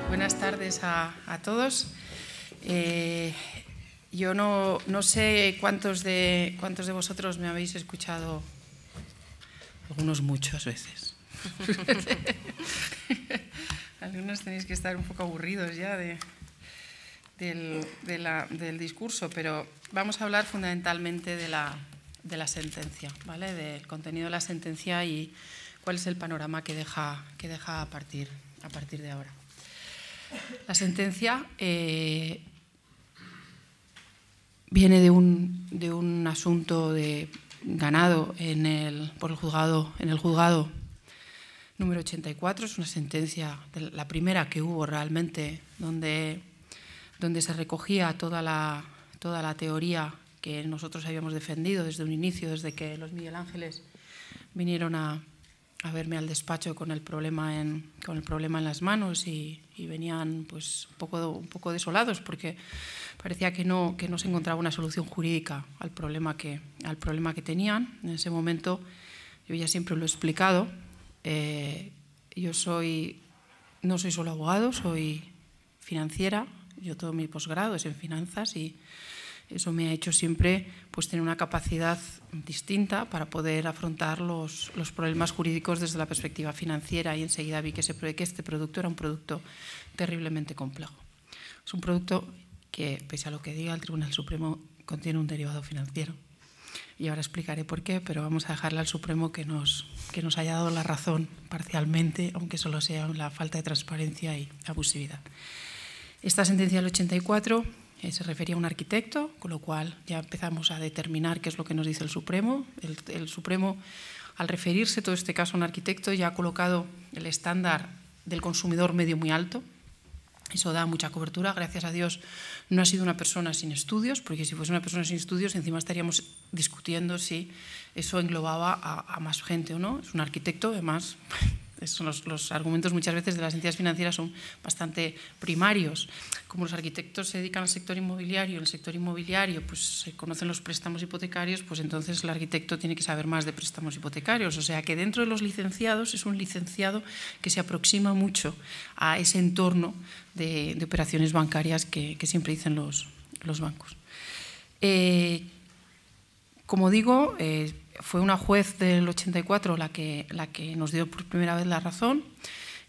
Buenas tardes a todos. Yo no sé cuántos de vosotros me habéis escuchado, algunos muchas veces. Algunos tenéis que estar un poco aburridos ya del discurso, pero vamos a hablar fundamentalmente de la sentencia, ¿vale? Del contenido de la sentencia y cuál es el panorama que deja a partir de ahora. La sentencia viene de un asunto ganado en el juzgado número 84. Es una sentencia, la primera que hubo realmente, donde se recogía toda la teoría que nosotros habíamos defendido desde un inicio, desde que los Miguel Ángeles vinieron a verme al despacho con el problema en las manos y venían pues un poco desolados porque parecía que no se encontraba una solución jurídica al problema que tenían. En ese momento, yo ya siempre lo he explicado, yo no soy solo abogado, soy financiera. Yo todo mi posgrado es en finanzas y eso me ha hecho siempre pues, tener una capacidad distinta para poder afrontar los problemas jurídicos desde la perspectiva financiera, y enseguida vi que este producto era un producto terriblemente complejo. Es un producto que, pese a lo que diga el Tribunal Supremo, contiene un derivado financiero. Y ahora explicaré por qué, pero vamos a dejarle al Supremo que nos haya dado la razón parcialmente, aunque solo sea la falta de transparencia y abusividad. Esta sentencia del 84 se refería a un arquitecto, con lo cual ya empezamos a determinar qué es lo que nos dice el Supremo. El Supremo, al referirse todo este caso a un arquitecto, ya ha colocado el estándar del consumidor medio muy alto. Eso da mucha cobertura. Gracias a Dios no ha sido una persona sin estudios, porque si fuese una persona sin estudios encima estaríamos discutiendo si eso englobaba a más gente o no. Es un arquitecto, además. Los argumentos muchas veces de las entidades financieras son bastante primarios. Como los arquitectos se dedican al sector inmobiliario, en el sector inmobiliario pues, se conocen los préstamos hipotecarios, pues entonces el arquitecto tiene que saber más de préstamos hipotecarios. O sea que dentro de los licenciados es un licenciado que se aproxima mucho a ese entorno de operaciones bancarias que siempre dicen los bancos. Como digo, fue una juez del 84 la que nos dio por primera vez la razón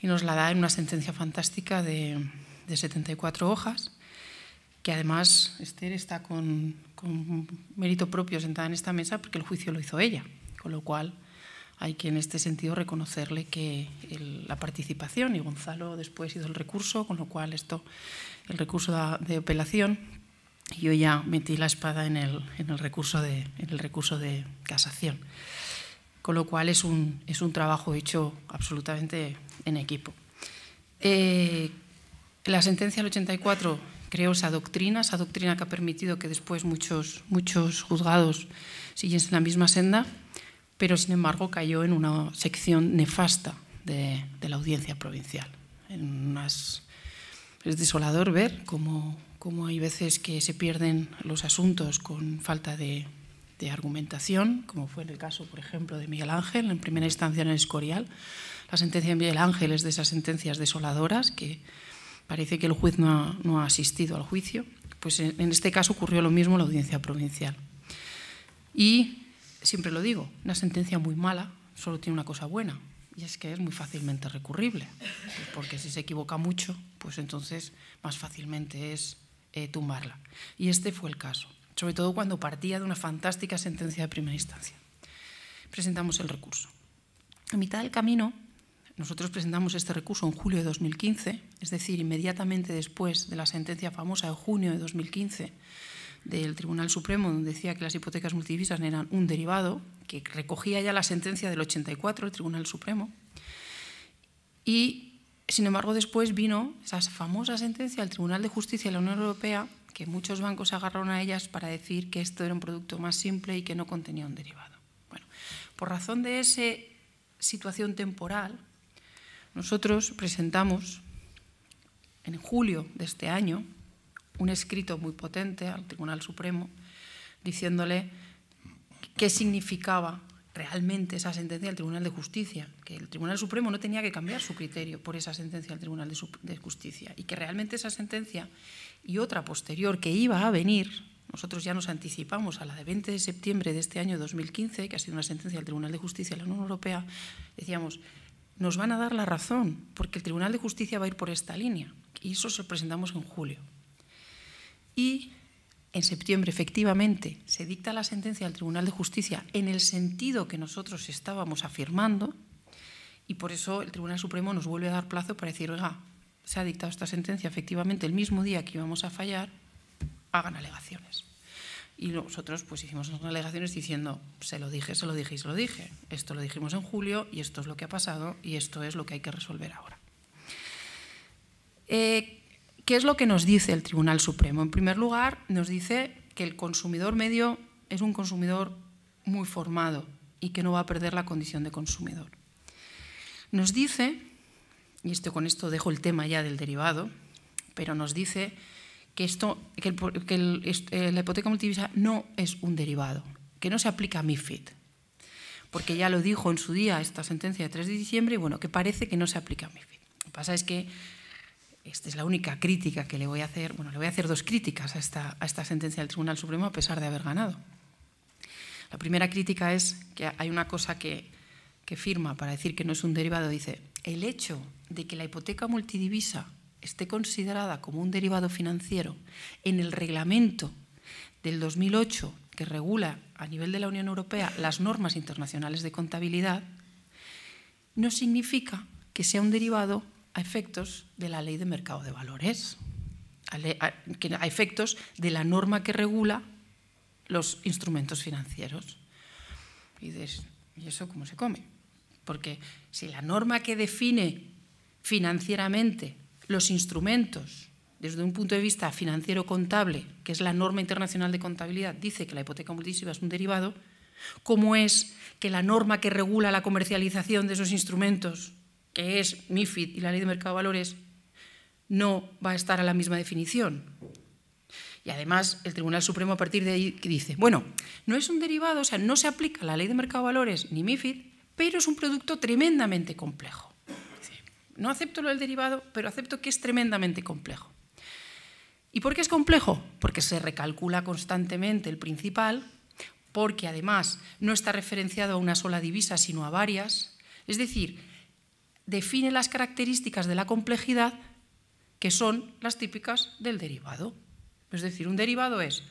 y nos la da en una sentencia fantástica de 74 hojas, que además Esther está con mérito propio sentada en esta mesa porque el juicio lo hizo ella, con lo cual hay que en este sentido reconocerle que la participación, y Gonzalo después hizo el recurso, con lo cual el recurso de apelación. Yo ya metí la espada en el recurso de casación, con lo cual es un trabajo hecho absolutamente en equipo. La sentencia del 84 creó esa doctrina que ha permitido que después muchos juzgados siguiesen la misma senda, pero sin embargo cayó en una sección nefasta de la audiencia provincial. Es desolador ver cómo hay veces que se pierden los asuntos con falta de argumentación, como fue en el caso, por ejemplo, de Miguel Ángel, en primera instancia en el Escorial. La sentencia de Miguel Ángel es de esas sentencias desoladoras que parece que el juez no ha asistido al juicio. Pues en este caso ocurrió lo mismo en la audiencia provincial. Y, siempre lo digo, una sentencia muy mala solo tiene una cosa buena, y es que es muy fácilmente recurrible, porque si se equivoca mucho, pues entonces más fácilmente es tumbarla. Y este fue el caso, sobre todo cuando partía de una fantástica sentencia de primera instancia. Presentamos el recurso. A mitad del camino, nosotros presentamos este recurso en julio de 2015, es decir, inmediatamente después de la sentencia famosa de junio de 2015 del Tribunal Supremo, donde decía que las hipotecas multidivisas eran un derivado, que recogía ya la sentencia del 84 del Tribunal Supremo. Y, sin embargo, después vino esa famosa sentencia del Tribunal de Justicia de la Unión Europea, que muchos bancos se agarraron a ellas para decir que esto era un producto más simple y que no contenía un derivado. Bueno, por razón de esa situación temporal, nosotros presentamos en julio de este año un escrito muy potente al Tribunal Supremo diciéndole qué significaba realmente esa sentencia del Tribunal de Justicia, que el Tribunal Supremo no tenía que cambiar su criterio por esa sentencia del Tribunal de Justicia, y que realmente esa sentencia y otra posterior que iba a venir, nosotros ya nos anticipamos a la de 20 de septiembre de este año 2015, que ha sido una sentencia del Tribunal de Justicia de la Unión Europea, decíamos, nos van a dar la razón, porque el Tribunal de Justicia va a ir por esta línea, y eso se lo presentamos en julio. Y en septiembre, efectivamente, se dicta la sentencia del Tribunal de Justicia en el sentido que nosotros estábamos afirmando, y por eso el Tribunal Supremo nos vuelve a dar plazo para decir, oiga, se ha dictado esta sentencia efectivamente el mismo día que íbamos a fallar, hagan alegaciones. Y nosotros pues hicimos unas alegaciones diciendo, se lo dije y se lo dije. Esto lo dijimos en julio y esto es lo que ha pasado y esto es lo que hay que resolver ahora. ¿Qué es lo que nos dice el Tribunal Supremo? En primer lugar, nos dice que el consumidor medio es un consumidor muy formado y que no va a perder la condición de consumidor. Nos dice, y con esto dejo el tema ya del derivado, pero nos dice que la hipoteca multidivisa no es un derivado, que no se aplica a MiFID, porque ya lo dijo en su día esta sentencia de 3 de diciembre y bueno, que parece que no se aplica a MiFID. Lo que pasa es que esta es la única crítica que le voy a hacer, bueno, le voy a hacer dos críticas a esta sentencia del Tribunal Supremo a pesar de haber ganado. La primera crítica es que hay una cosa que firma para decir que no es un derivado, dice, el hecho de que la hipoteca multidivisa esté considerada como un derivado financiero en el reglamento del 2008 que regula a nivel de la Unión Europea las normas internacionales de contabilidad, no significa que sea un derivado a efectos de la ley de mercado de valores, a efectos de la norma que regula los instrumentos financieros. Y dices, ¿y eso cómo se come? Porque si la norma que define financieramente los instrumentos desde un punto de vista financiero-contable, que es la norma internacional de contabilidad, dice que la hipoteca multidivisa es un derivado, ¿cómo es que la norma que regula la comercialización de esos instrumentos, que es MiFID y la ley de mercado de valores, no va a estar a la misma definición? Y además el Tribunal Supremo a partir de ahí dice, bueno, no es un derivado, o sea, no se aplica la ley de mercado de valores ni MiFID, pero es un producto tremendamente complejo. No acepto lo del derivado, pero acepto que es tremendamente complejo. ¿Y por qué es complejo? Porque se recalcula constantemente el principal, porque además no está referenciado a una sola divisa, sino a varias. Es decir, define las características de la complejidad que son las típicas del derivado. Es decir, un derivado es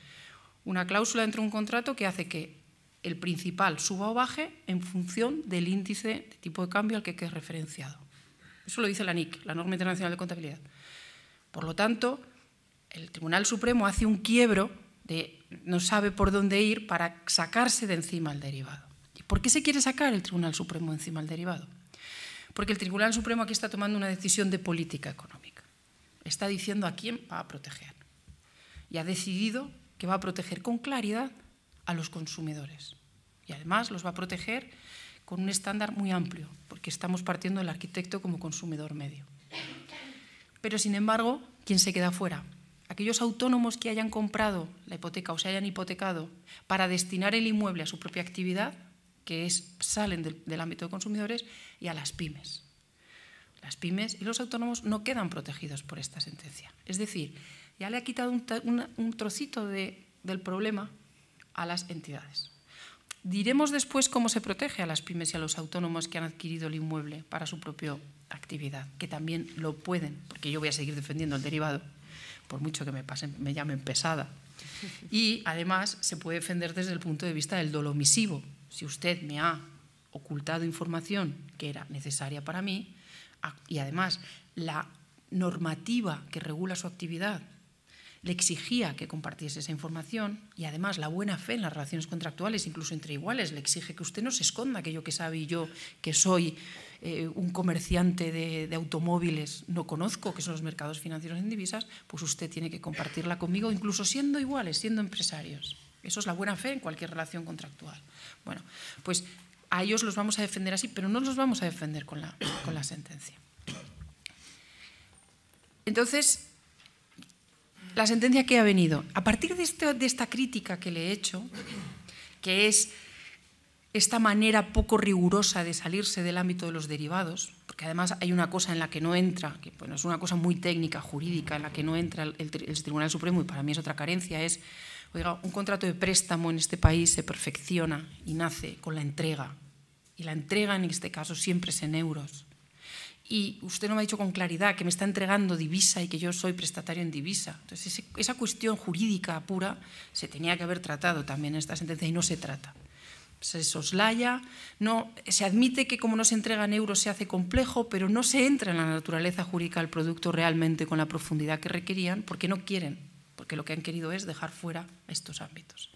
una cláusula dentro de un contrato que hace que el principal suba o baje en función del índice de tipo de cambio al que quede referenciado. Eso lo dice la NIC, la Norma Internacional de Contabilidad. Por lo tanto, el Tribunal Supremo hace un quiebro de no sabe por dónde ir para sacarse de encima el derivado. ¿Y por qué se quiere sacar el Tribunal Supremo encima del derivado? Porque el Tribunal Supremo aquí está tomando una decisión de política económica. Está diciendo a quién va a proteger. Y ha decidido que va a proteger con claridad a los consumidores. Y además los va a proteger con un estándar muy amplio, porque estamos partiendo del arquitecto como consumidor medio. Pero, sin embargo, ¿quién se queda fuera? Aquellos autónomos que hayan comprado la hipoteca o se hayan hipotecado para destinar el inmueble a su propia actividad, salen del ámbito de consumidores, y a las pymes. Las pymes y los autónomos no quedan protegidos por esta sentencia. Es decir, ya le ha quitado un trocito del problema a las entidades. Diremos después cómo se protege a las pymes y a los autónomos que han adquirido el inmueble para su propia actividad, que también lo pueden, porque yo voy a seguir defendiendo el derivado, por mucho que me llamen pesada. Y además se puede defender desde el punto de vista del dolo omisivo. Si usted me ha ocultado información que era necesaria para mí, y además la normativa que regula su actividad le exigía que compartiese esa información, y además la buena fe en las relaciones contractuales, incluso entre iguales, le exige que usted no se esconda aquello que sabe y yo, que soy un comerciante de automóviles, no conozco qué son los mercados financieros en divisas, pues usted tiene que compartirla conmigo, incluso siendo iguales, siendo empresarios. Eso es la buena fe en cualquier relación contractual. Bueno, pues a ellos los vamos a defender así, pero no los vamos a defender con la sentencia. Entonces, la sentencia que ha venido, a partir de esta crítica que le he hecho, que es esta manera poco rigurosa de salirse del ámbito de los derivados, porque además hay una cosa en la que no entra, que bueno, es una cosa muy técnica, jurídica, en la que no entra el Tribunal Supremo, y para mí es otra carencia, es, oiga, un contrato de préstamo en este país se perfecciona y nace con la entrega, y la entrega en este caso siempre es en euros. Y usted no me ha dicho con claridad que me está entregando divisa y que yo soy prestatario en divisa. Entonces, esa cuestión jurídica pura se tenía que haber tratado también en esta sentencia y no se trata. Se soslaya, no, se admite que como no se entrega en euros se hace complejo, pero no se entra en la naturaleza jurídica del producto realmente con la profundidad que requerían, porque no quieren, porque lo que han querido es dejar fuera estos ámbitos.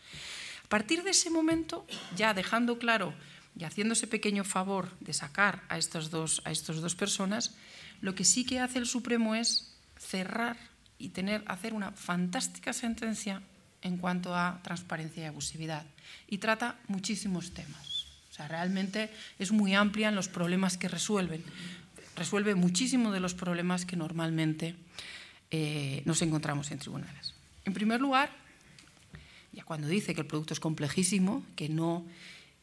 A partir de ese momento, ya dejando claro y haciendo ese pequeño favor de sacar a estas dos personas, lo que sí que hace el Supremo es cerrar y hacer una fantástica sentencia en cuanto a transparencia y abusividad. Y trata muchísimos temas. O sea, realmente es muy amplia en los problemas que resuelven. Resuelve muchísimo de los problemas que normalmente nos encontramos en tribunales. En primer lugar, ya cuando dice que el producto es complejísimo, que no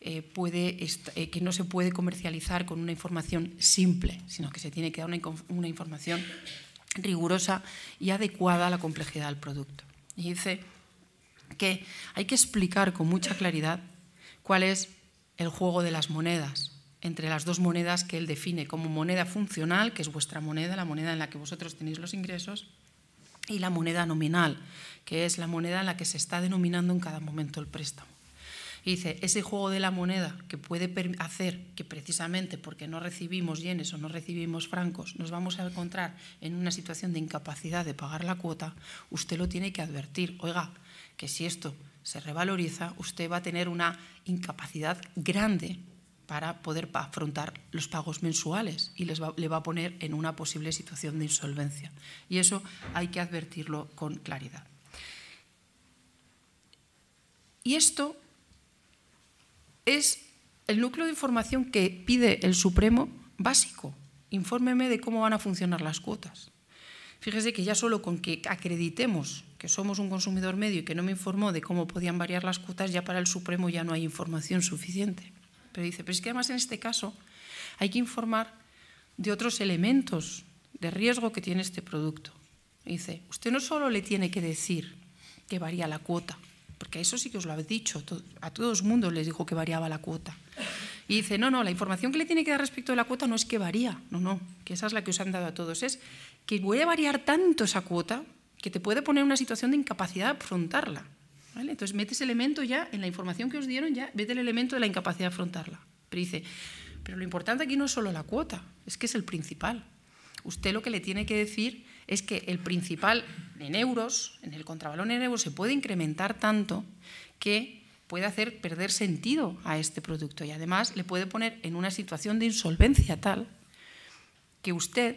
se puede comercializar con una información simple, sino que se tiene que dar una información rigurosa y adecuada a la complejidad del producto. Y dice que hay que explicar con mucha claridad cuál es el juego de las monedas, entre las dos monedas que él define como moneda funcional, que es vuestra moneda, la moneda en la que vosotros tenéis los ingresos, y la moneda nominal, que es la moneda en la que se está denominando en cada momento el préstamo. Y dice, ese juego de la moneda que puede hacer que precisamente porque no recibimos yenes o no recibimos francos nos vamos a encontrar en una situación de incapacidad de pagar la cuota, usted lo tiene que advertir. Oiga, que si esto se revaloriza, usted va a tener una incapacidad grande para poder afrontar los pagos mensuales y le va a poner en una posible situación de insolvencia. Y eso hay que advertirlo con claridad. Y esto es el núcleo de información que pide el Supremo básico. Infórmeme de cómo van a funcionar las cuotas. Fíjese que ya solo con que acreditemos que somos un consumidor medio y que no me informó de cómo podían variar las cuotas, ya para el Supremo ya no hay información suficiente. Pero dice, pero es que además en este caso hay que informar de otros elementos de riesgo que tiene este producto. Dice, usted no solo le tiene que decir que varía la cuota, porque eso sí que os lo habéis dicho, a todo el mundo les dijo que variaba la cuota. Y dice, no, la información que le tiene que dar respecto de la cuota no es que varía, no, que esa es la que os han dado a todos, es que puede variar tanto esa cuota que te puede poner en una situación de incapacidad de afrontarla. ¿Vale? Entonces, mete ese elemento ya, en la información que os dieron, ya mete el elemento de la incapacidad de afrontarla. Pero dice, pero lo importante aquí no es solo la cuota, es que es el principal. Usted lo que le tiene que decir es que el principal en euros, en el contravalor en euros, se puede incrementar tanto que puede hacer perder sentido a este producto y además le puede poner en una situación de insolvencia tal que usted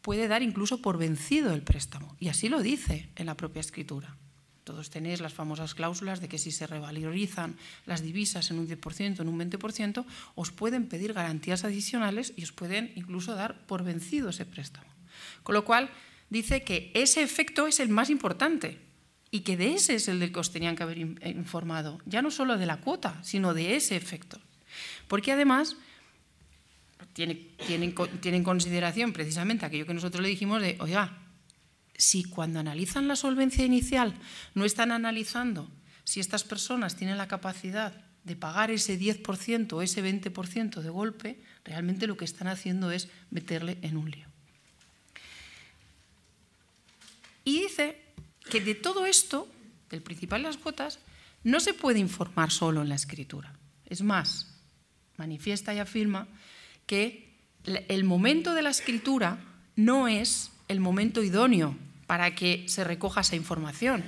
puede dar incluso por vencido el préstamo. Y así lo dice en la propia escritura. Todos tenéis las famosas cláusulas de que si se revalorizan las divisas en un 10%, en un 20%, os pueden pedir garantías adicionales y os pueden incluso dar por vencido ese préstamo. Con lo cual, dice que ese efecto es el más importante y que de ese es el del que os tenían que haber informado, ya no solo de la cuota, sino de ese efecto. Porque además tiene en consideración precisamente aquello que nosotros le dijimos de, oiga, si cuando analizan la solvencia inicial no están analizando si estas personas tienen la capacidad de pagar ese 10% o ese 20% de golpe, realmente lo que están haciendo es meterle en un lío. Y dice que de todo esto, del principal de las cuotas, no se puede informar solo en la escritura. Es más, manifiesta y afirma que el momento de la escritura no es el momento idóneo para que se recoja esa información,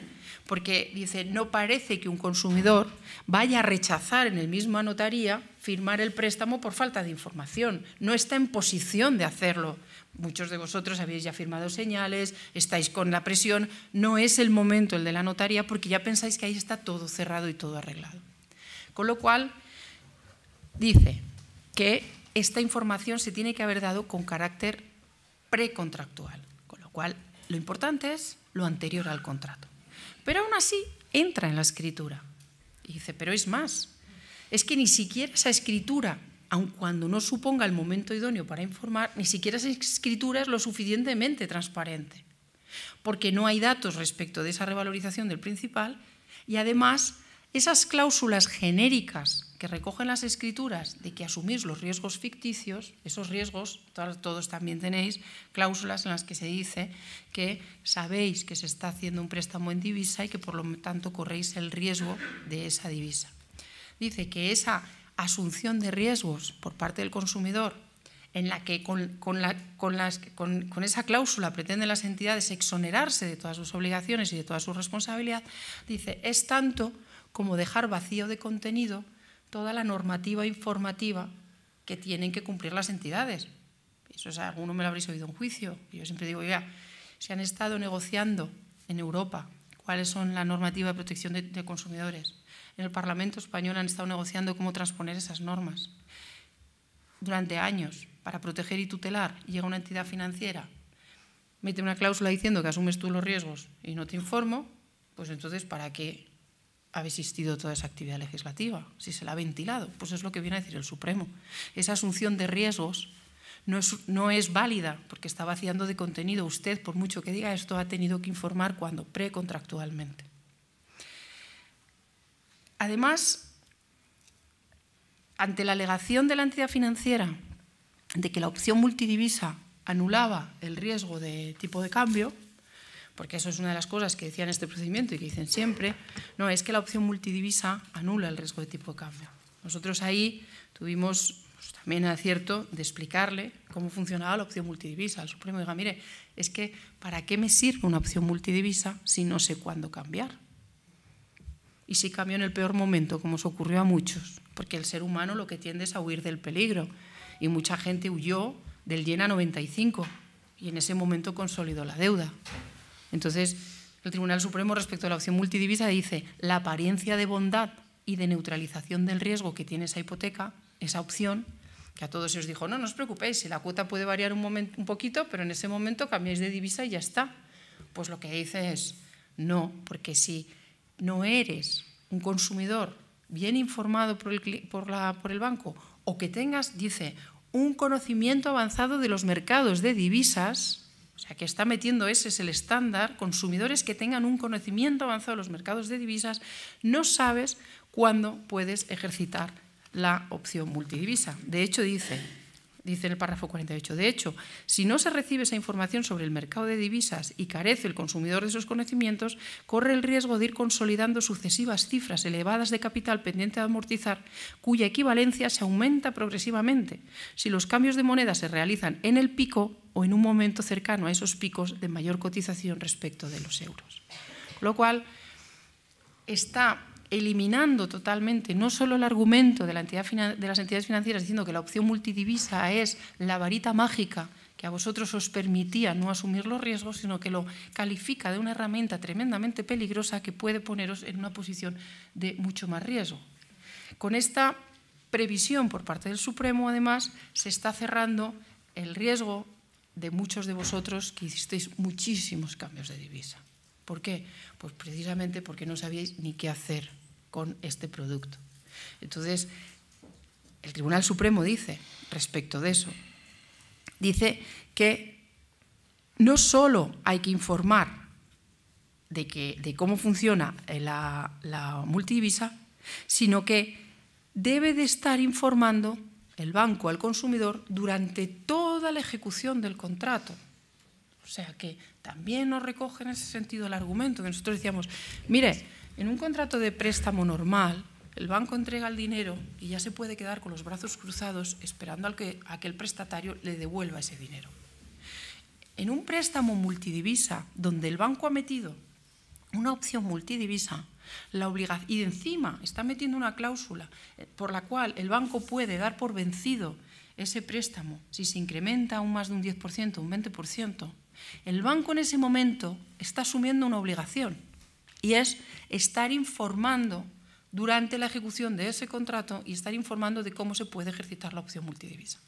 porque dice, no parece que un consumidor vaya a rechazar en el misma notaría firmar el préstamo por falta de información, no está en posición de hacerlo. Muchos de vosotros habéis ya firmado señales, estáis con la presión, no es el momento el de la notaría porque ya pensáis que ahí está todo cerrado y todo arreglado. Con lo cual, dice que esta información se tiene que haber dado con carácter precontractual, con lo cual lo importante es lo anterior al contrato. Pero aún así entra en la escritura y dice, pero es más, es que ni siquiera esa escritura, aun cuando no suponga el momento idóneo para informar, ni siquiera esa escritura es lo suficientemente transparente, porque no hay datos respecto de esa revalorización del principal y además esas cláusulas genéricas que recogen las escrituras de que asumís los riesgos ficticios, esos riesgos, todos también tenéis cláusulas en las que se dice que sabéis que se está haciendo un préstamo en divisa y que por lo tanto corréis el riesgo de esa divisa. Dice que esa asunción de riesgos por parte del consumidor, en la que con esa cláusula pretenden las entidades exonerarse de todas sus obligaciones y de toda su responsabilidad, dice, es tanto como dejar vacío de contenido toda la normativa informativa que tienen que cumplir las entidades. Eso es, alguno me lo habréis oído en juicio. Yo siempre digo, ya, si han estado negociando en Europa cuáles son la normativa de protección de consumidores, en el Parlamento español han estado negociando cómo transponer esas normas. Durante años, para proteger y tutelar, llega una entidad financiera, mete una cláusula diciendo que asumes tú los riesgos y no te informo, pues entonces, ¿para qué ha existido toda esa actividad legislativa? Si se la ha ventilado, pues es lo que viene a decir el Supremo. Esa asunción de riesgos no es válida porque está vaciando de contenido. Usted, por mucho que diga esto, ha tenido que informar cuando precontractualmente. Además, ante la alegación de la entidad financiera de que la opción multidivisa anulaba el riesgo de tipo de cambio, porque eso es una de las cosas que decían en este procedimiento y que dicen siempre, no, es que la opción multidivisa anula el riesgo de tipo de cambio. Nosotros ahí tuvimos también el acierto de explicarle cómo funcionaba la opción multidivisa al Supremo. Diga, mire, es que ¿para qué me sirve una opción multidivisa si no sé cuándo cambiar? Y si cambio en el peor momento, como os ocurrió a muchos, porque el ser humano lo que tiende es a huir del peligro. Y mucha gente huyó del yen a 95 y en ese momento consolidó la deuda. Entonces, el Tribunal Supremo respecto a la opción multidivisa dice la apariencia de bondad y de neutralización del riesgo que tiene esa hipoteca, esa opción, que a todos se os dijo, no os preocupéis, si la cuota puede variar un poquito, pero en ese momento cambiáis de divisa y ya está. Pues lo que dice es, no, porque si no eres un consumidor bien informado por el banco o que tengas, dice, un conocimiento avanzado de los mercados de divisas, o sea, que está metiendo, ese es el estándar, consumidores que tengan un conocimiento avanzado de los mercados de divisas, no sabes cuándo puedes ejercitar la opción multidivisa. De hecho, dice en el párrafo 48, de hecho, si no se recibe esa información sobre el mercado de divisas y carece el consumidor de esos conocimientos, corre el riesgo de ir consolidando sucesivas cifras elevadas de capital pendiente de amortizar, cuya equivalencia se aumenta progresivamente si los cambios de moneda se realizan en el pico o en un momento cercano a esos picos de mayor cotización respecto de los euros. Con lo cual, está eliminando totalmente no solo el argumento de las entidades financieras diciendo que la opción multidivisa es la varita mágica que a vosotros os permitía no asumir los riesgos, sino que lo califica de una herramienta tremendamente peligrosa que puede poneros en una posición de mucho más riesgo. Con esta previsión por parte del Supremo, además, se está cerrando el riesgo de muchos de vosotros que hicisteis muchísimos cambios de divisa. ¿Por qué? Pues precisamente porque no sabíais ni qué hacer con este producto. Entonces, el Tribunal Supremo dice, respecto de eso, dice que no solo hay que informar de cómo funciona la multidivisa, sino que debe de estar informando el banco al consumidor durante toda la ejecución del contrato. O sea que también nos recoge en ese sentido el argumento que nosotros decíamos, mire, en un contrato de préstamo normal, el banco entrega el dinero y ya se puede quedar con los brazos cruzados esperando a que el prestatario le devuelva ese dinero. En un préstamo multidivisa, donde el banco ha metido una opción multidivisa, y encima está metiendo una cláusula por la cual el banco puede dar por vencido ese préstamo si se incrementa aún más de un 10%, un 20%, el banco en ese momento está asumiendo una obligación y es estar informando durante la ejecución de ese contrato y estar informando de cómo se puede ejercitar la opción multidivisa.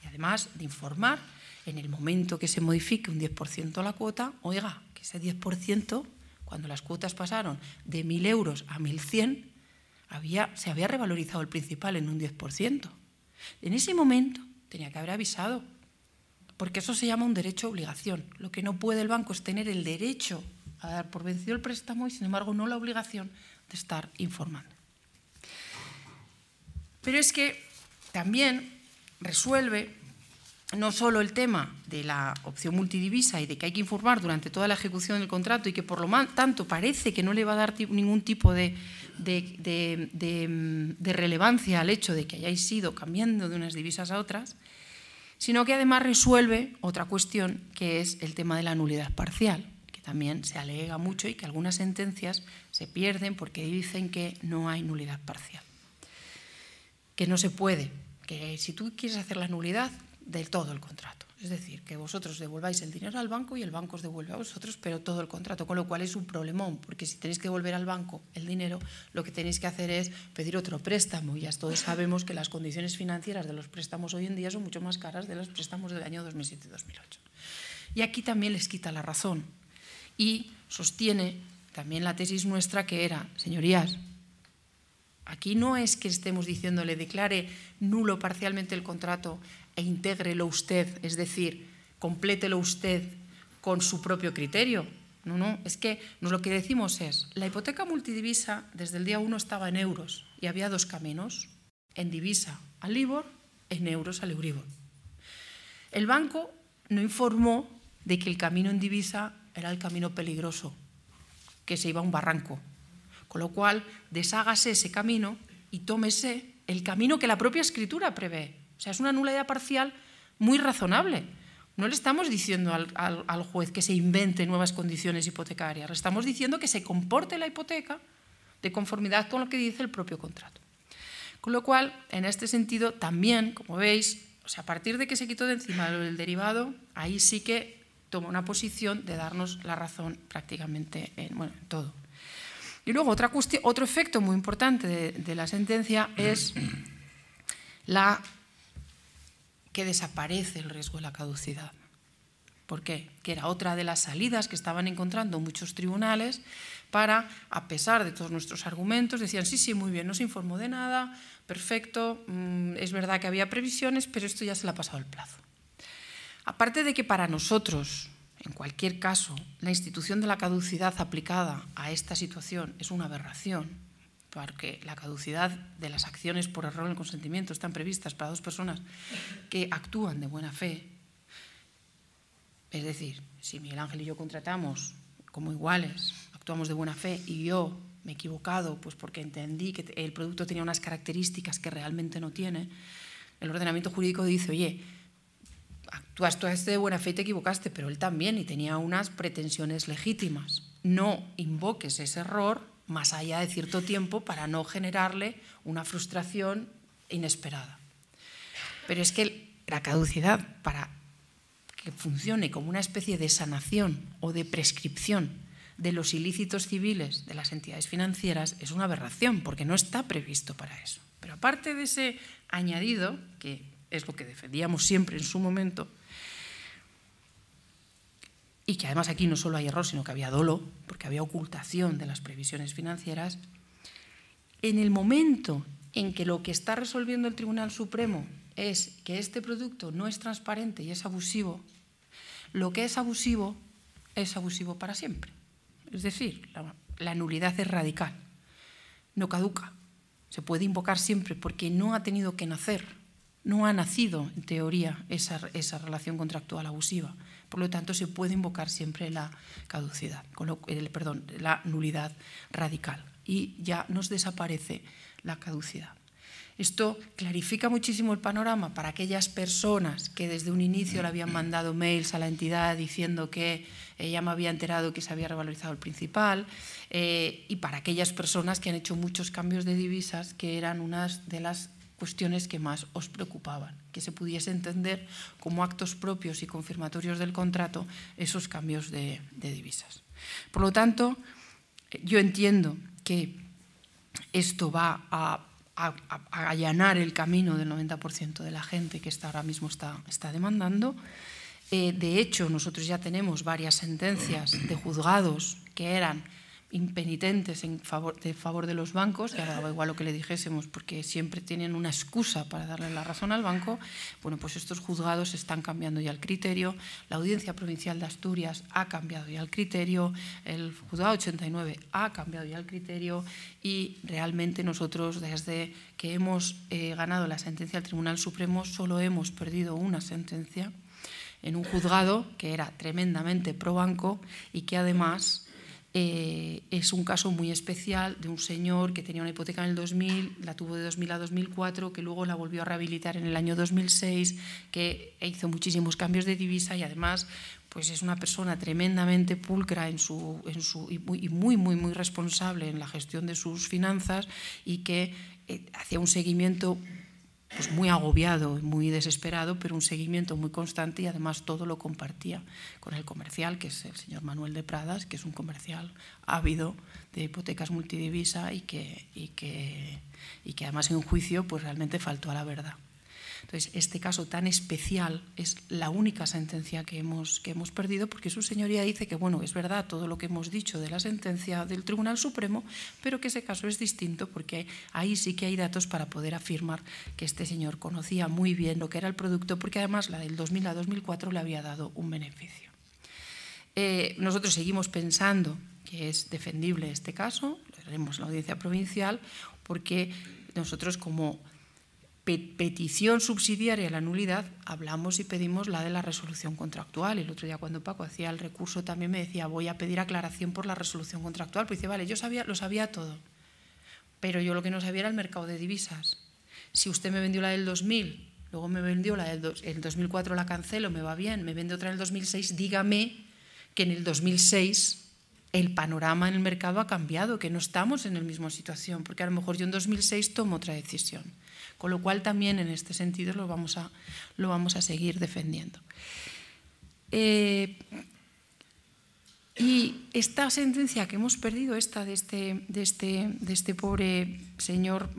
Y además de informar, en el momento que se modifique un 10% la cuota, oiga, que ese 10%, cuando las cuotas pasaron de 1.000 euros a 1.100, se había revalorizado el principal en un 10%. En ese momento tenía que haber avisado, porque eso se llama un derecho-obligación. Lo que no puede el banco es tener el derecho a dar por vencido el préstamo y, sin embargo, no la obligación de estar informando. Pero es que también resuelve no solo el tema de la opción multidivisa y de que hay que informar durante toda la ejecución del contrato y que por lo tanto parece que no le va a dar ningún tipo de relevancia al hecho de que hayáis ido cambiando de unas divisas a otras, sino que además resuelve otra cuestión, que es el tema de la nulidad parcial, que también se alega mucho y que algunas sentencias se pierden porque dicen que no hay nulidad parcial, que no se puede, que si tú quieres hacer la nulidad del todo el contrato, es decir, que vosotros devolváis el dinero al banco y el banco os devuelve a vosotros, pero todo el contrato, con lo cual es un problemón, porque si tenéis que devolver al banco el dinero, lo que tenéis que hacer es pedir otro préstamo, y ya todos sabemos que las condiciones financieras de los préstamos hoy en día son mucho más caras de los préstamos del año 2007 y 2008. Y aquí también les quita la razón, y sostiene también la tesis nuestra, que era, señorías, aquí no es que estemos diciéndole declare nulo parcialmente el contrato e intégrelo usted, es decir, complételo usted con su propio criterio. No, no, es que lo que decimos es, la hipoteca multidivisa desde el día 1 estaba en euros y había dos caminos, en divisa al LIBOR, en euros al Euribor. El banco no informó de que el camino en divisa era el camino peligroso, que se iba a un barranco. Con lo cual, deshágase ese camino y tómese el camino que la propia escritura prevé. O sea, es una nulidad parcial muy razonable. No le estamos diciendo al juez que se invente nuevas condiciones hipotecarias, le estamos diciendo que se comporte la hipoteca de conformidad con lo que dice el propio contrato. Con lo cual, en este sentido, también, como veis, o sea, a partir de que se quitó de encima el derivado, ahí sí que toma una posición de darnos la razón prácticamente en todo. Y luego otro efecto muy importante de la sentencia es que desaparece el riesgo de la caducidad. ¿Por qué? Que era otra de las salidas que estaban encontrando muchos tribunales para, a pesar de todos nuestros argumentos, decían sí, muy bien, no se informó de nada, perfecto, es verdad que había previsiones, pero esto ya se le ha pasado el plazo. Aparte de que para nosotros, en cualquier caso, la institución de la caducidad aplicada a esta situación es una aberración, porque la caducidad de las acciones por error en el consentimiento están previstas para dos personas que actúan de buena fe. Es decir, si Miguel Ángel y yo contratamos como iguales, actuamos de buena fe y yo me he equivocado pues porque entendí que el producto tenía unas características que realmente no tiene, el ordenamiento jurídico dice, oye, actuaste de buena fe y te equivocaste, pero él también y tenía unas pretensiones legítimas. No invoques ese error más allá de cierto tiempo para no generarle una frustración inesperada. Pero es que la caducidad, para que funcione como una especie de sanación o de prescripción de los ilícitos civiles de las entidades financieras, es una aberración, porque no está previsto para eso. Pero aparte de ese añadido, que es lo que defendíamos siempre en su momento, y que además aquí no solo hay error, sino que había dolo, porque había ocultación de las previsiones financieras, en el momento en que lo que está resolviendo el Tribunal Supremo es que este producto no es transparente y es abusivo, lo que es abusivo para siempre. Es decir, la nulidad es radical, no caduca, se puede invocar siempre porque no ha tenido que nacer, no ha nacido en teoría esa relación contractual abusiva. Por lo tanto, se puede invocar siempre la caducidad, la nulidad radical y ya nos desaparece la caducidad. Esto clarifica muchísimo el panorama para aquellas personas que desde un inicio le habían mandado mails a la entidad diciendo que ya me había enterado que se había revalorizado el principal y para aquellas personas que han hecho muchos cambios de divisas que eran unas de las cuestiones que más os preocupaban, que se pudiese entender como actos propios y confirmatorios del contrato esos cambios de divisas. Por lo tanto, yo entiendo que esto va a allanar el camino del 90% de la gente que ahora mismo está demandando. De hecho, nosotros ya tenemos varias sentencias de juzgados que eran impenitentes en favor de los bancos, ya daba igual lo que le dijésemos, porque siempre tienen una excusa para darle la razón al banco. Bueno, pues estos juzgados están cambiando ya el criterio, la Audiencia Provincial de Asturias ha cambiado ya el criterio, el Juzgado 89 ha cambiado ya el criterio, y realmente nosotros, desde que hemos ganado la sentencia del Tribunal Supremo, solo hemos perdido una sentencia en un juzgado que era tremendamente pro banco y que además es un caso muy especial de un señor que tenía una hipoteca en el 2000, la tuvo de 2000 a 2004, que luego la volvió a rehabilitar en el año 2006, que hizo muchísimos cambios de divisa y además pues es una persona tremendamente pulcra y muy responsable en la gestión de sus finanzas, y que hacía un seguimiento pues muy agobiado y muy desesperado, pero un seguimiento muy constante, y además todo lo compartía con el comercial, que es el señor Manuel de Pradas, que es un comercial ávido de hipotecas multidivisa y que además en un juicio pues realmente faltó a la verdad. Entonces, este caso tan especial es la única sentencia que hemos perdido, porque su señoría dice que, bueno, es verdad todo lo que hemos dicho de la sentencia del Tribunal Supremo, pero que ese caso es distinto porque ahí sí que hay datos para poder afirmar que este señor conocía muy bien lo que era el producto, porque además la del 2000 a 2004 le había dado un beneficio. Nosotros seguimos pensando que es defendible este caso, lo haremos en la Audiencia Provincial, porque nosotros como petición subsidiaria a la nulidad hablamos y pedimos la de la resolución contractual. El otro día cuando Paco hacía el recurso también me decía, voy a pedir aclaración por la resolución contractual. Pues dice, vale, yo lo sabía todo, pero yo lo que no sabía era el mercado de divisas. Si usted me vendió la del 2000, luego me vendió la del 2004, la cancelo, me va bien, me vende otra en el 2006, dígame que en el 2006 el panorama en el mercado ha cambiado, que no estamos en la misma situación, porque a lo mejor yo en 2006 tomo otra decisión. Con lo cual también en este sentido lo vamos a seguir defendiendo. Y esta sentencia que hemos perdido, esta de este pobre señor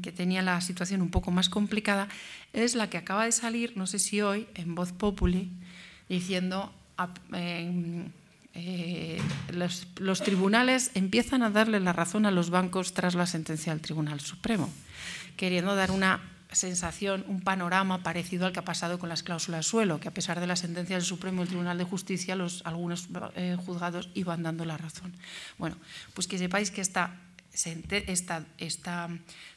que tenía la situación un poco más complicada, es la que acaba de salir, no sé si hoy, en Voz Populi, diciendo los tribunales empiezan a darle la razón a los bancos tras la sentencia del Tribunal Supremo, queriendo dar una sensación, un panorama parecido al que ha pasado con las cláusulas suelo, que a pesar de la sentencia del Supremo y el Tribunal de Justicia, algunos juzgados iban dando la razón. Bueno, pues que sepáis que esta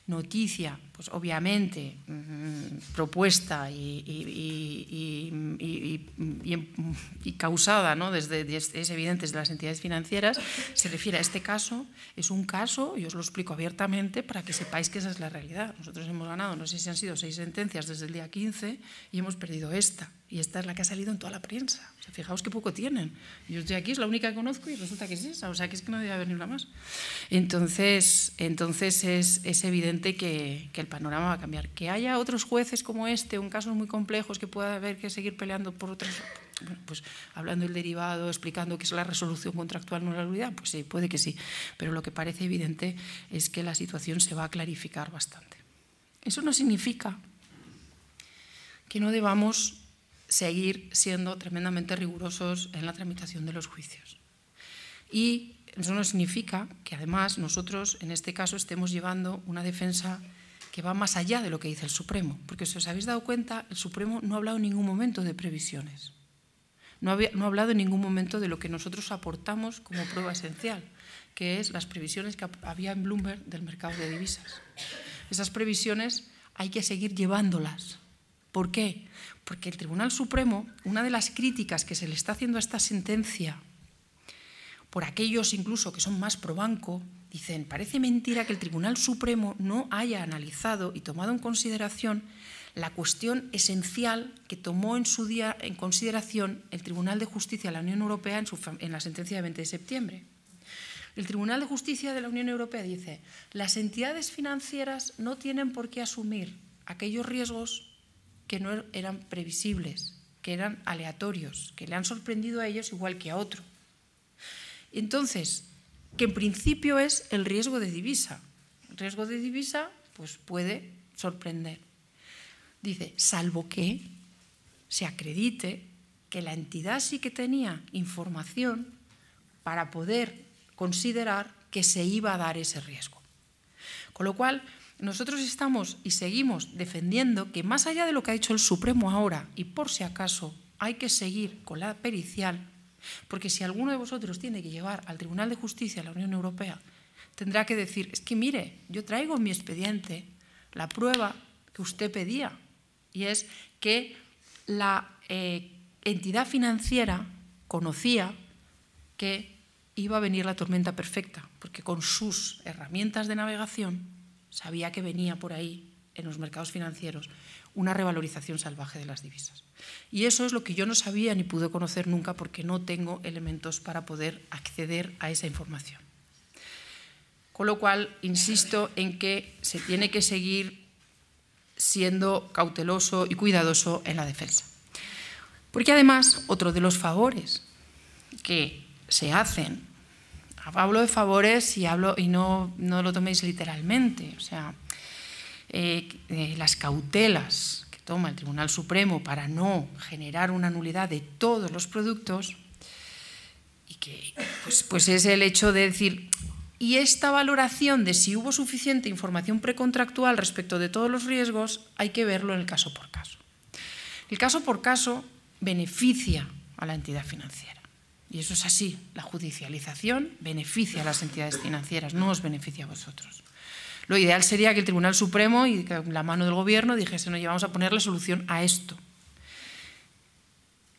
noticia, pues obviamente propuesta y causada, ¿no? es evidente desde las entidades financieras, se refiere a este caso. Es un caso, y os lo explico abiertamente para que sepáis que esa es la realidad. Nosotros hemos ganado, no sé si han sido 6 sentencias desde el día 15 y hemos perdido esta. Y esta es la que ha salido en toda la prensa. O sea, fijaos qué poco tienen. Yo estoy aquí, es la única que conozco y resulta que es esa. O sea, que es que no debe haber ni una más. Entonces es evidente que el panorama va a cambiar. Que haya otros jueces como este, un casos muy complejos, que pueda haber que seguir peleando por otros, bueno, pues hablando del derivado, explicando qué es la resolución contractual, no la nulidad, pues sí, puede que sí. Pero lo que parece evidente es que la situación se va a clarificar bastante. Eso no significa que no debamos seguir siendo tremendamente rigurosos en la tramitación de los juicios. Y eso no significa que además nosotros en este caso estemos llevando una defensa que va más allá de lo que dice el Supremo, porque si os habéis dado cuenta, el Supremo no ha hablado en ningún momento de previsiones, no ha hablado en ningún momento de lo que nosotros aportamos como prueba esencial, que es las previsiones que había en Bloomberg del mercado de divisas. Esas previsiones hay que seguir llevándolas. ¿Por qué? Porque el Tribunal Supremo, una de las críticas que se le está haciendo a esta sentencia, por aquellos incluso que son más pro banco, dicen, parece mentira que el Tribunal Supremo no haya analizado y tomado en consideración la cuestión esencial que tomó en su día en consideración el Tribunal de Justicia de la Unión Europea en la sentencia de 20 de septiembre. El Tribunal de Justicia de la Unión Europea dice, las entidades financieras no tienen por qué asumir aquellos riesgos que no eran previsibles, que eran aleatorios, que le han sorprendido a ellos igual que a otro. Entonces, que en principio es el riesgo de divisa. El riesgo de divisa pues puede sorprender. Dice, salvo que se acredite que la entidad sí que tenía información para poder considerar que se iba a dar ese riesgo. Con lo cual, nosotros estamos y seguimos defendiendo que más allá de lo que ha dicho el Supremo ahora, y por si acaso hay que seguir con la pericial, porque si alguno de vosotros tiene que llevar al Tribunal de Justicia de la Unión Europea, tendrá que decir, es que mire, yo traigo en mi expediente la prueba que usted pedía, y es que la entidad financiera conocía que iba a venir la tormenta perfecta, porque con sus herramientas de navegación sabía que venía por ahí, en los mercados financieros, una revalorización salvaje de las divisas. Y eso es lo que yo no sabía ni pude conocer nunca porque no tengo elementos para poder acceder a esa información. Con lo cual, insisto en que se tiene que seguir siendo cauteloso y cuidadoso en la defensa. Porque además, otro de los favores que se hacen, hablo de favores y no lo toméis literalmente, o sea, las cautelas que toma el Tribunal Supremo para no generar una nulidad de todos los productos, y que pues es el hecho de decir, y esta valoración de si hubo suficiente información precontractual respecto de todos los riesgos, hay que verlo en el caso por caso. El caso por caso beneficia a la entidad financiera. Y eso es así. La judicialización beneficia a las entidades financieras, no os beneficia a vosotros. Lo ideal sería que el Tribunal Supremo y la mano del Gobierno dijese, no, vamos a ponerle solución a esto.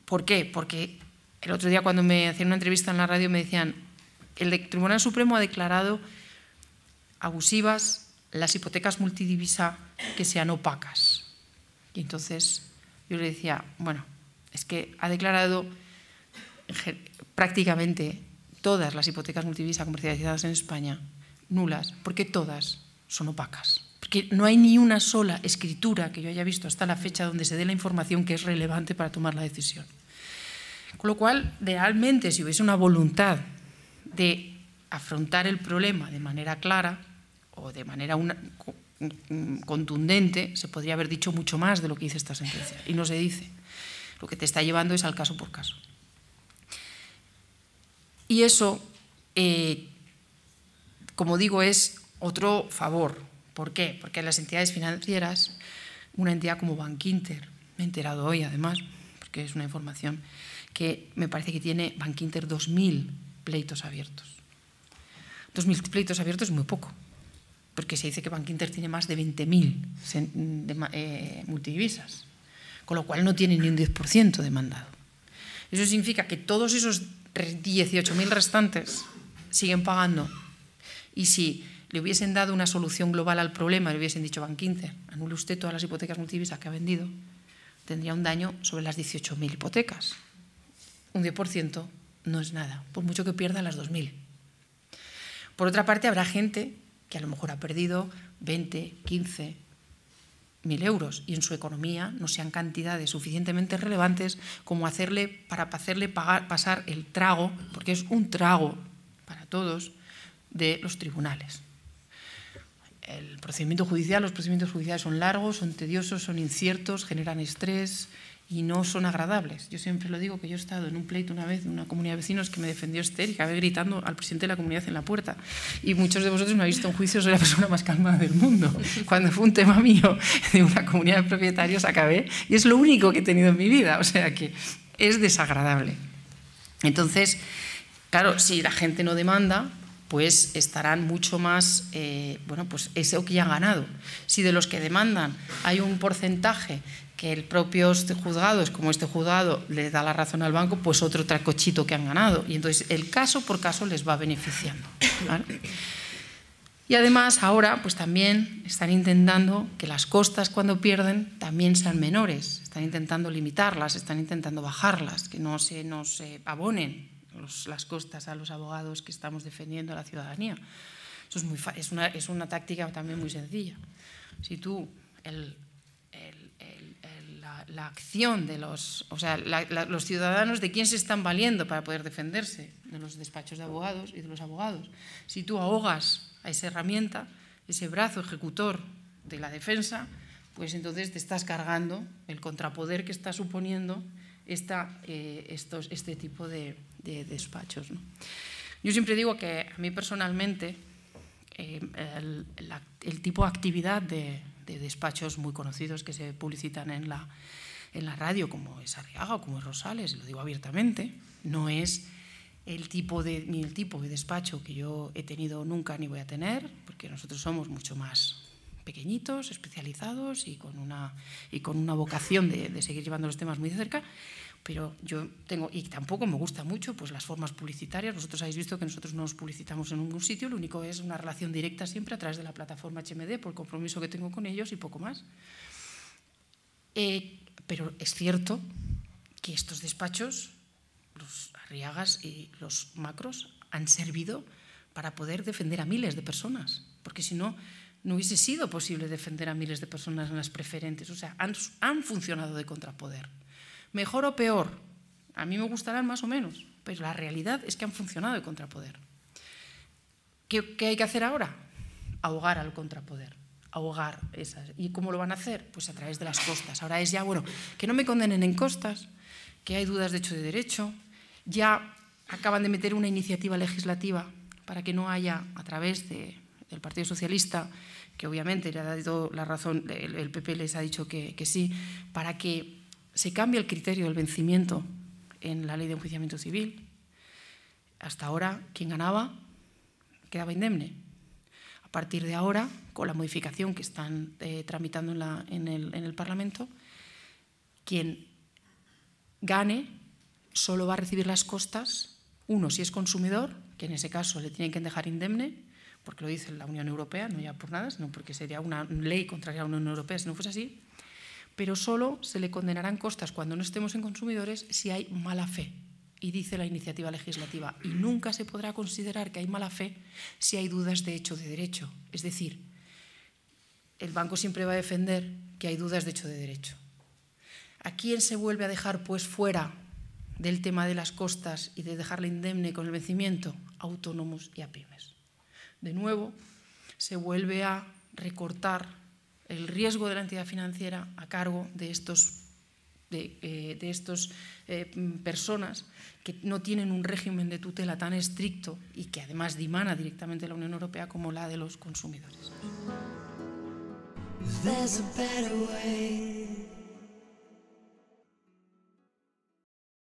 ¿Por qué? Porque el otro día cuando me hacían una entrevista en la radio me decían, el Tribunal Supremo ha declarado abusivas las hipotecas multidivisa que sean opacas. Y entonces yo le decía, bueno, es que ha declarado prácticamente todas las hipotecas multidivisa comercializadas en España nulas, porque todas son opacas. Porque no hay ni una sola escritura que yo haya visto hasta la fecha donde se dé la información que es relevante para tomar la decisión. Con lo cual, realmente, si hubiese una voluntad de afrontar el problema de manera clara o de manera contundente, se podría haber dicho mucho más de lo que dice esta sentencia. Y no se dice. Lo que te está llevando es al caso por caso. Y eso, como digo, es otro favor. ¿Por qué? Porque las entidades financieras, una entidad como Bankinter, me he enterado hoy además, porque es una información que me parece que tiene Bankinter 2.000 pleitos abiertos. 2.000 pleitos abiertos es muy poco, porque se dice que Bankinter tiene más de 20.000 multidivisas, con lo cual no tiene ni un 10% demandado. Eso significa que todos esos 18.000 restantes siguen pagando. Y si le hubiesen dado una solución global al problema, le hubiesen dicho Bankinter, anule usted todas las hipotecas multidivisas que ha vendido, tendría un daño sobre las 18.000 hipotecas. Un 10% no es nada, por mucho que pierda las 2.000. Por otra parte, habrá gente que a lo mejor ha perdido 20, 15.000 euros y en su economía no sean cantidades suficientemente relevantes como para hacerle pasar el trago, porque es un trago para todos, de los tribunales. El procedimiento judicial, los procedimientos judiciales son largos, son tediosos, son inciertos, generan estrés y no son agradables. Yo siempre lo digo, que yo he estado en un pleito una vez de una comunidad de vecinos que me defendió Esther y acabé gritando al presidente de la comunidad en la puerta. Y muchos de vosotros me habéis visto en juicio, soy la persona más calmada del mundo. Cuando fue un tema mío de una comunidad de propietarios acabé, y es lo único que he tenido en mi vida, o sea que es desagradable. Entonces, claro, si la gente no demanda, pues estarán mucho más, bueno, pues eso que ya han ganado. Si de los que demandan hay un porcentaje que el propio juzgados, como este juzgado, le da la razón al banco, pues otro tracochito que han ganado. Y entonces el caso por caso les va beneficiando, ¿vale? Y además ahora pues también están intentando que las costas cuando pierden también sean menores. Están intentando limitarlas, están intentando bajarlas, que no se abonen las costas a los abogados que estamos defendiendo a la ciudadanía. Eso es una táctica también muy sencilla. Si tú la acción de los ciudadanos, ¿de quién se están valiendo para poder defenderse? De los despachos de abogados y de los abogados. Si tú ahogas a esa herramienta, ese brazo ejecutor de la defensa, pues entonces te estás cargando el contrapoder que está suponiendo este tipo de despachos, ¿no? Yo siempre digo que a mí personalmente el tipo de actividad de despachos muy conocidos que se publicitan en la radio, como es Arriaga o como es Rosales, lo digo abiertamente, no es ni el tipo de despacho que yo he tenido nunca ni voy a tener, porque nosotros somos mucho más pequeñitos, especializados y con una vocación de seguir llevando los temas muy de cerca. Pero yo tengo, y tampoco me gusta mucho, pues las formas publicitarias. Vosotros habéis visto que nosotros no nos publicitamos en ningún sitio, lo único es una relación directa siempre a través de la plataforma HMD por el compromiso que tengo con ellos y poco más. Pero es cierto que estos despachos, los Arriagas y los Macros, han servido para poder defender a miles de personas, porque si no, no hubiese sido posible defender a miles de personas en las preferentes. O sea, han funcionado de contrapoder. Mejor o peor, a mí me gustarán más o menos, pero la realidad es que han funcionado de contrapoder. ¿Qué hay que hacer ahora? Ahogar al contrapoder, ahogar esas. ¿Y cómo lo van a hacer? Pues a través de las costas. Ahora es ya, bueno, que no me condenen en costas, que hay dudas de hecho de derecho, ya acaban de meter una iniciativa legislativa para que no haya, a través del Partido Socialista, que obviamente le ha dado la razón, el PP les ha dicho que sí, para que se cambia el criterio del vencimiento en la ley de enjuiciamiento civil. Hasta ahora, quien ganaba quedaba indemne. A partir de ahora, con la modificación que están tramitando en el Parlamento, quien gane solo va a recibir las costas, uno, si es consumidor, que en ese caso le tienen que dejar indemne, porque lo dice la Unión Europea, no ya por nada, sino porque sería una ley contraria a la Unión Europea si no fuese así, pero solo se le condenarán costas cuando no estemos en consumidores si hay mala fe. Y dice la iniciativa legislativa, y nunca se podrá considerar que hay mala fe si hay dudas de hecho de derecho. Es decir, el banco siempre va a defender que hay dudas de hecho de derecho. ¿A quién se vuelve a dejar pues fuera del tema de las costas y de dejarle indemne con el vencimiento? Autónomos y a pymes. De nuevo, se vuelve a recortar el riesgo de la entidad financiera a cargo de estos personas que no tienen un régimen de tutela tan estricto y que además dimana directamente la Unión Europea como la de los consumidores.